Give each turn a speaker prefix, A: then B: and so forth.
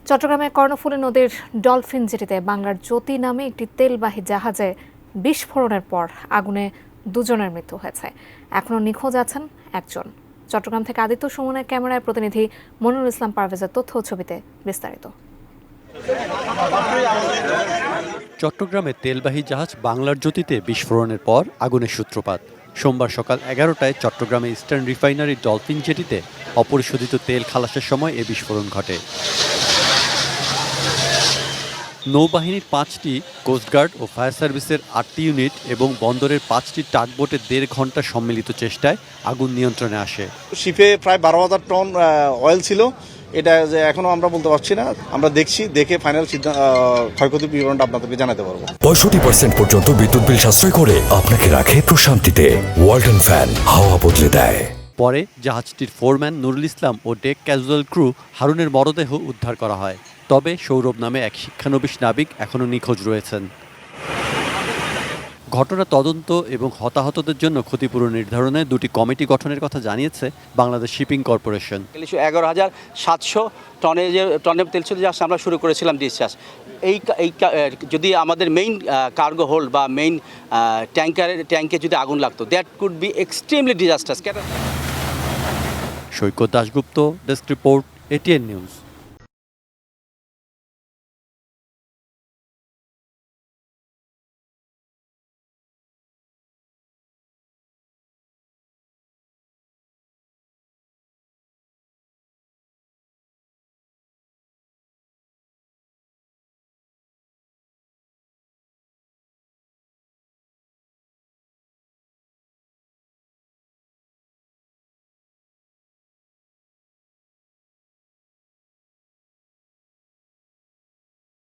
A: চট্টগ্রামের কর্ণফুলী নদীর ডলফিন জেটিতে বাংলার জ্যোতি নামে একটি তেলবাহী জাহাজে বিস্ফোরণের পর আগুনে দুজনের মৃত্যু হয়েছে। এখনও নিখোঁজ আছেন একজন। চট্টগ্রাম থেকে আদিত্য সুমনের ক্যামেরায় প্রতিনিধি মনিরুল ইসলাম পারভেজের তথ্য ও ছবিতে বিস্তারিত।
B: চট্টগ্রামে তেলবাহী জাহাজ বাংলার জ্যোতিতে বিস্ফোরণের পর আগুনের সূত্রপাত। সোমবার সকাল 11টায় চট্টগ্রামে ইস্টার্ন রিফাইনারির ডলফিন জেটিতে অপরিশোধিত তেল খালাসের সময় এ বিস্ফোরণ ঘটে। নৌবাহিনীর 5টি, কোস্টগার্ড ও ফায়ার সার্ভিসের 8টি ইউনিট এবং বন্দরের 5টি টাগবোটের 1.5 ঘন্টা সম্মিলিত চেষ্টায় আগুন নিয়ন্ত্রণে আসে।
C: শিপে প্রায় 12,000 টন অয়েল ছিল। এটা যে এখনো আমরা বলতে পারছি না, আমরা দেখে ফাইনাল ক্ষয়ক্ষতির বিবরণটা আপনাদেরকে জানাতে পারবো।
D: 65% পর্যন্ত বিদ্যুৎ বিল সাশ্রয় করে আপনাকে রাখে প্রশান্তিতে। ওয়ালটন ফ্যান হাওয়া বদলে দেয়।
B: পরে জাহাজটির ফোরম্যান নুরুল ইসলাম ও ডেক ক্যাজুয়াল ক্রু হারুনের মরদেহ উদ্ধার করা হয়। তবে সৌরভ নামে এক শিক্ষানবিশ নাবিক এখনও নিখোঁজ রয়েছেন। ঘটনা তদন্ত এবং হতাহতদের জন্য ক্ষতিপূরণ নির্ধারণে 2টি কমিটি গঠনের কথা জানিয়েছে বাংলাদেশ শিপিং কর্পোরেশন।
E: 11,700 টনের তেল ছিল, যা আমরা শুরু করেছিলাম ডিসচার্জ। এই যদি আমাদের মেইন কার্গো হোল্ড বা মেইন ট্যাঙ্কে যদি আগুন লাগতো, that could be extremely disasters.
B: Saikat Dasgupta, desk report, ATN news.